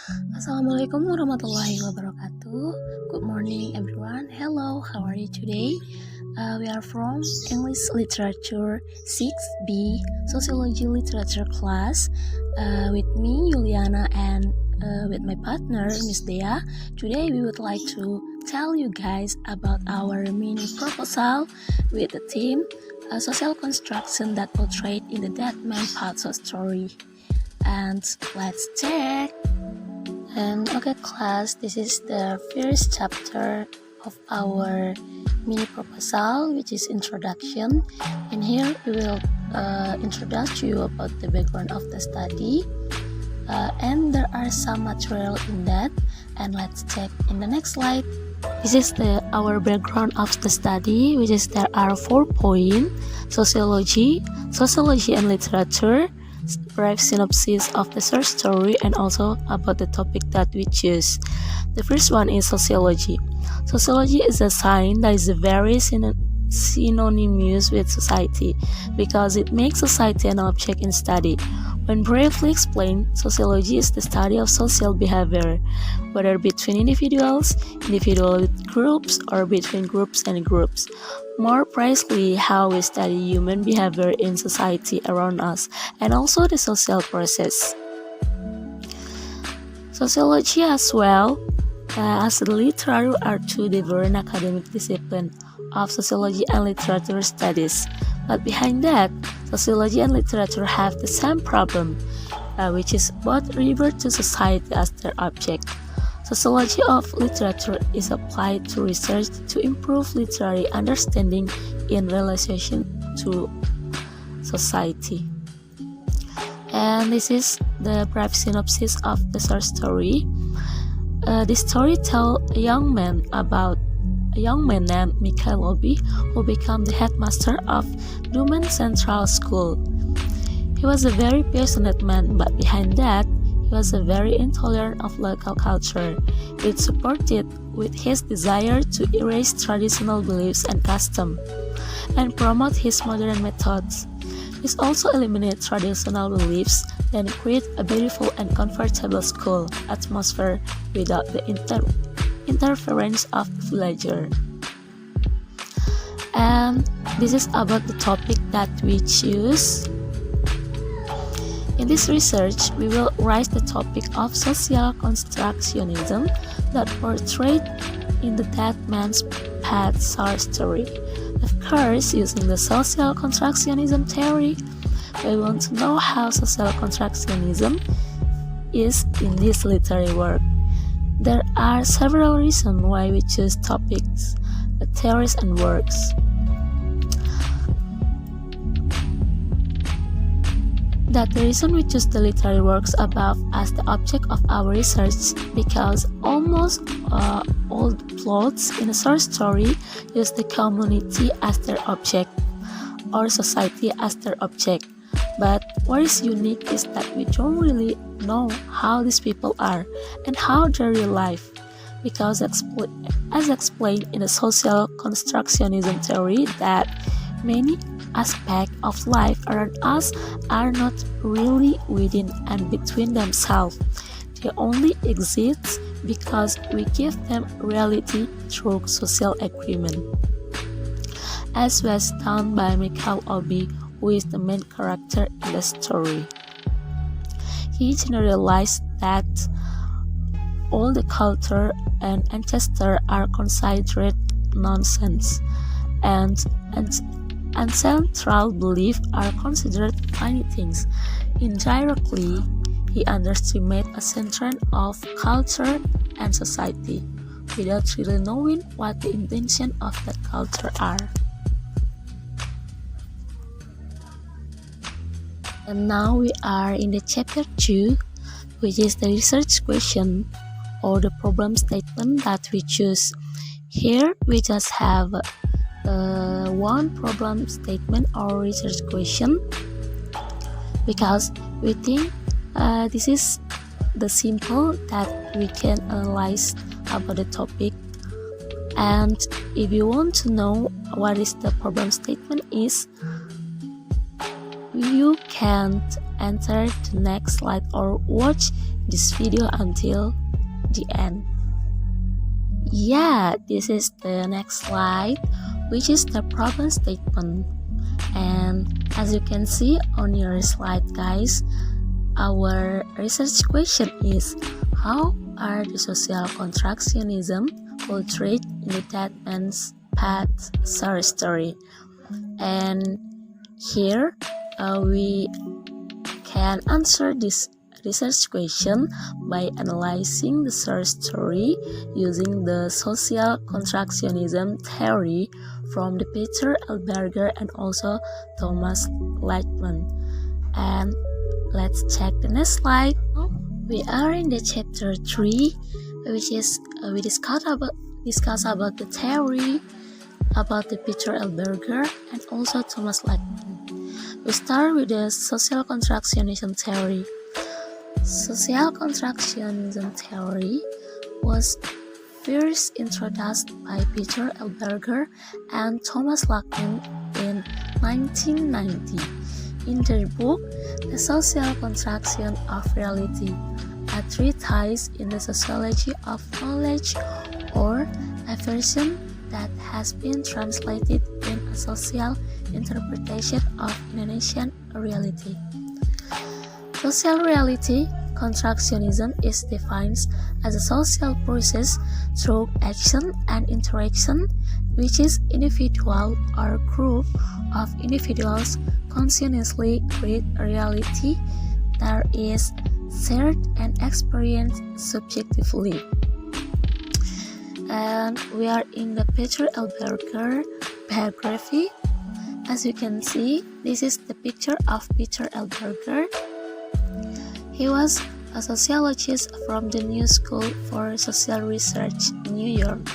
Assalamualaikum warahmatullahi wabarakatuh. Good morning, everyone. Hello, how are you today? We are from English Literature 6B Sociology Literature class with me, Yuliyana, and with my partner, Miss Dea. Today, we would like to tell you guys about our mini proposal with the theme social construction that portrayed in the Dead Man parts of story. And let's check. And okay class, this is the first chapter of our mini proposal, which is introduction. And here we will introduce you about the background of the study. And there are some material in that. And let's check in the next slide. This is our background of the study, which is there are 4 points: sociology and literature, brief synopsis of the short story, and also about the topic that we choose. The first one is sociology. Sociology is a science that is very synonymous with society because it makes society an object in study. When briefly explained, sociology is the study of social behavior, whether between individuals with groups, or between groups and groups. More precisely, how we study human behavior in society around us, and also the social process. Sociology as well as the literature are two different academic disciplines of sociology and literature studies. But behind that, sociology and literature have the same problem, which is both refer to society as their object. Sociology of literature is applied to research to improve literary understanding in relation to society. And this is the brief synopsis of the short story. This story tells a young man named Mikhail Obi, who became the headmaster of Duman Central School. He was a very passionate man, but behind that, he was a very intolerant of local culture. It supported with his desire to erase traditional beliefs and customs and promote his modern methods. This also eliminates traditional beliefs and create a beautiful and comfortable school atmosphere without the interference of the villager. And this is about the topic that we choose. In this research, we will raise the topic of social constructionism that portrayed in the Dead Man's Path short story. Of course, using the social constructionism theory, we want to know how social constructionism is in this literary work. There are several reasons why we choose topics, theories, and works. That the reason we choose the literary works above as the object of our research because almost all the plots in a short story use the community as their object or society as their object. But what is unique is that we don't really know how these people are and how they real life, because as explained in the social constructionism theory that many aspects of life around us are not really within and between themselves. They only exist because we give them reality through social agreement. As was done by Mikhail Obi, who is the main character in the story. He generalized that all the culture and ancestors are considered nonsense, and ancestral beliefs are considered tiny things. Indirectly, he underestimates a central of culture and society, without really knowing what the intention of that culture are. And now we are in the chapter 2, which is the research question or the problem statement that we choose. Here we just have one problem statement or research question because we think this is the simple that we can analyze about the topic. And if you want to know what is the problem statement is, you can enter the next slide or watch this video until the end. Yeah, this is the next slide, which is the problem statement. And as you can see on your slide, guys, our research question is, how are the social constructionism portrayed in the Dead Man's Path short story? And here we can answer this research question by analyzing the short story using the social constructionism theory from the Peter Alberger and also Thomas Lightman. And let's check the next slide. We are in the chapter 3, which is we discuss about the theory about the Peter Alberger and also Thomas Lightman. We start with the social constructionism theory. Social constructionism theory was first introduced by Peter Alberger and Thomas Lightman in 1990 in their book The Social Construction of Reality, a treatise in the sociology of knowledge, or a version that has been translated in a social interpretation of Indonesian reality. Social reality constructionism is defined as a social process through action and interaction, which is individual or group of individuals consciously create a reality that is shared and experienced subjectively. And we are in the Peter Alberger biography. As you can see, this is the picture of Peter Alberger. He was a sociologist from the New School for Social Research in New York.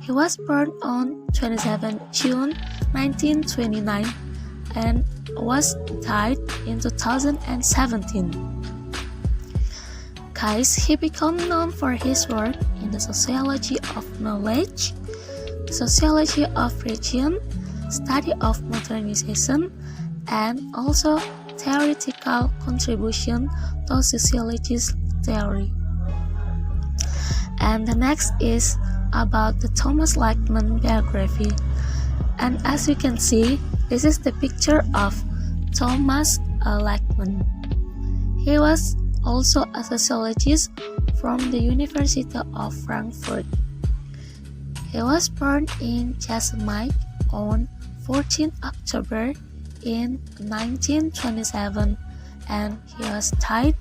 He was born on 27 June 1929 and was died in 2017. Guys, he became known for his work in the sociology of knowledge, sociology of region, study of modernization, and also theoretical contribution to sociologist theory. And the next is about the Thomas Lightman biography. And as you can see, this is the picture of Thomas Lightman. He was also a sociologist from the University of Frankfurt. He was born in Jasmine on 14 October in 1927 and he was died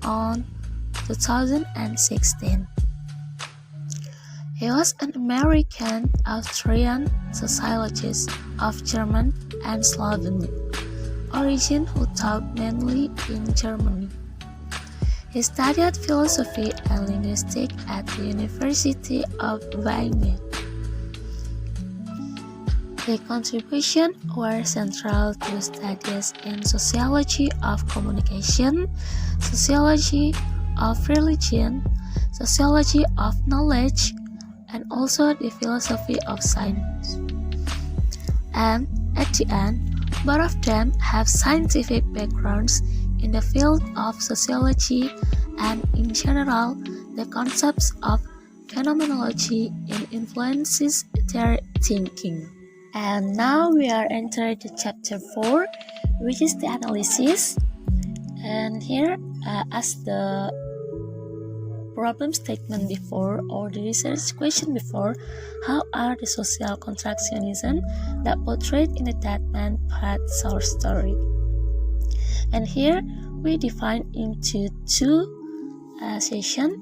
on 2016. He was an American Austrian sociologist of German and Slovenian origin who taught mainly in Germany. He studied philosophy and linguistics at the University of Weimar. His contributions were central to studies in sociology of communication, sociology of religion, sociology of knowledge, and also the philosophy of science. And at the end, both of them have scientific backgrounds in the field of sociology and in general, the concepts of phenomenology influences their thinking. And now we are entering the chapter 4, which is the analysis. And here, as the problem statement before or the research question before, how are the social constructionism that portrayed in the Dead Man Path short story? And here we define into two sessions,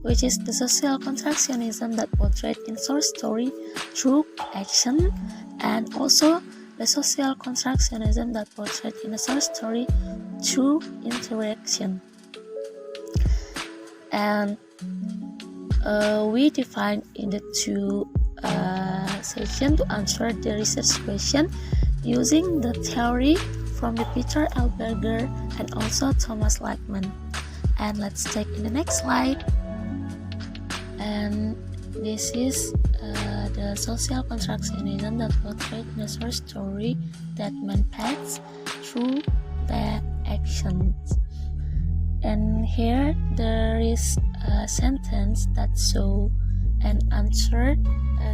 which is the social constructionism that portrayed in short story through action, and also the social constructionism that portrayed in a short story through interaction. And we define in the two sessions to answer the research question using the theory from the Peter Alberger and also Thomas Lightman. And let's take in the next slide. And this is the social constructionism that portrayed in the short story Dead Man Paths through their actions. And here there is a sentence that show and answer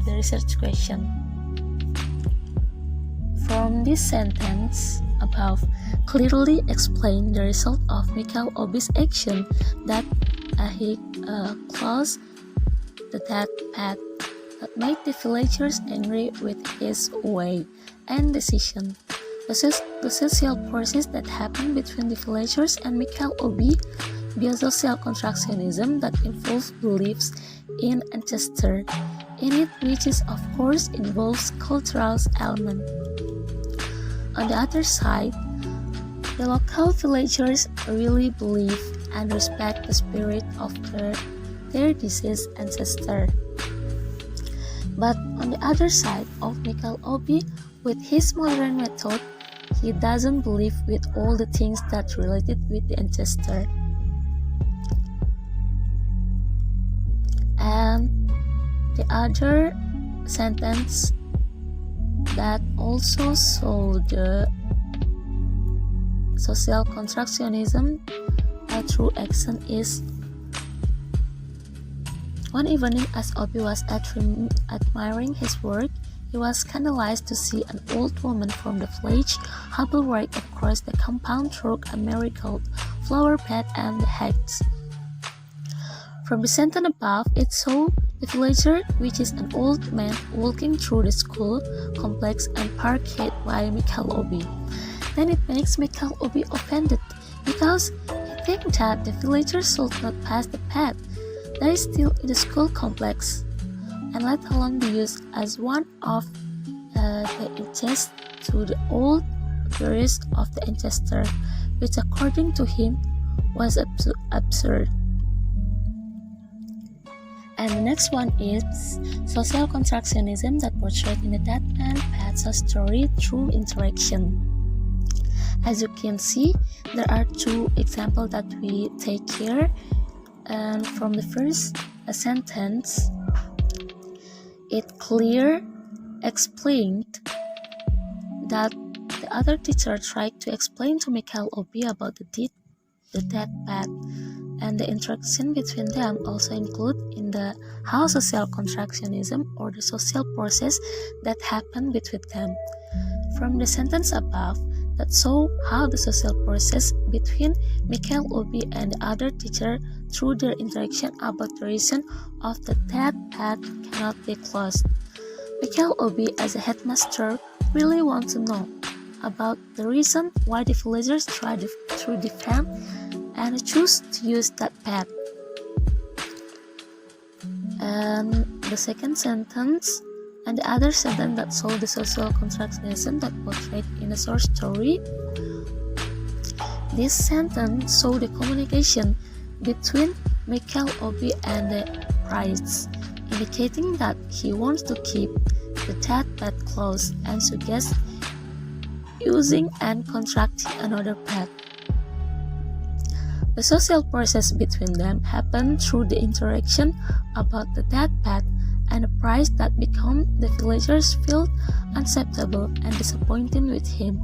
the research question. From this sentence above clearly explain the result of Michael Obi's action that he closed the death path that made the villagers angry with his way and decision. The social process that happened between the villagers and Michael Obi be a social constructionism that involves beliefs in ancestor in it, which is of course involves cultural element. On the other side, the local villagers really believe and respect the spirit of their deceased ancestor. But on the other side of Michael Obi, with his modern method, he doesn't believe with all the things that related with the ancestor. And the other sentence that also show the social constructionism through action is one evening as Obi was admiring his work, he was scandalized to see an old woman from the village hobble right across the compound through a marigold flower bed and the hedges. From the sentence above, it saw the villager, which is an old man walking through the school complex and parked by Michael Obi. Then it makes Michael Obi offended because he thinks that the villager should not pass the path that is still in the school complex, and let alone be used as one of the inches to the old tourist of the ancestor, which according to him was absurd. And the next one is social constructionism that portrayed in the Dead Man Paths story through interaction. As you can see, there are two examples that we take here. And from the first sentence, it clear explained that the other teacher tried to explain to Michael Obi about the death path, and the interaction between them also include in the how social constructionism or the social process that happened between them. From the sentence above, that show how the social process between Michael Obi and the other teacher through their interaction about the reason of the death path cannot be closed. Michael Obi as a headmaster really wants to know about the reason why the villagers tried to defend and choose to use that path. And the second sentence and the other sentence that show the social constructionism that portrayed in the short story. This sentence show the communication between Michael Obi and the priest, indicating that he wants to keep the death path closed and suggests using and constructing another path. The social process between them happened through the interaction about the death path and the price that become the villagers feel unacceptable and disappointing with him.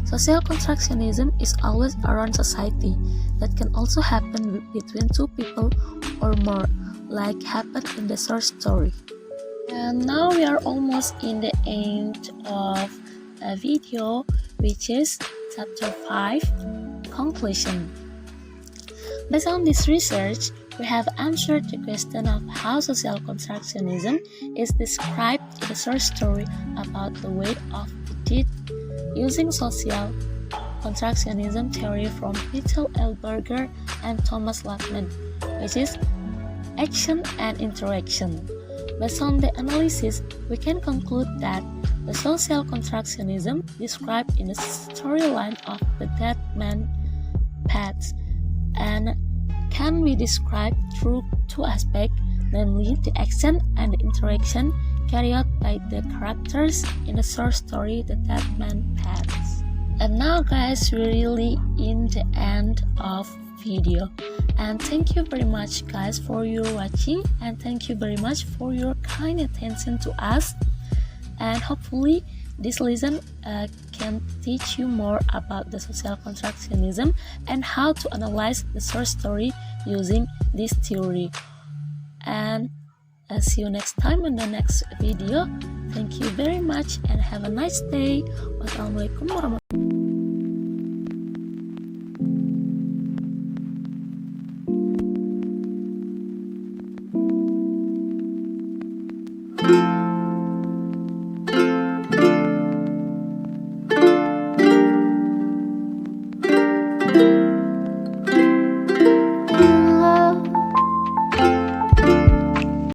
Social constructionism is always around society that can also happen between two people or more, like happened in the short story. And now we are almost in the end of a video, which is chapter 5, conclusion. Based on this research, we have answered the question of how social constructionism is described in the short story about the weight of the deed using social constructionism theory from Peter L. Berger and Thomas Lathman, which is action and interaction. Based on the analysis, we can conclude that the social constructionism described in the storyline of the Dead Man Paths and can be described through two aspects, namely the action and the interaction carried out by the characters in the short story The Dead Man Paths. And now guys, we're really in the end of video, and thank you very much guys for your watching, and thank you very much for your kind attention to us, and hopefully This lesson can teach you more about the social constructionism and how to analyze the source story using this theory. And see you next time in the next video. Thank you very much and have a nice day. Wassalamualaikum warahmatullahi wabarakatuh.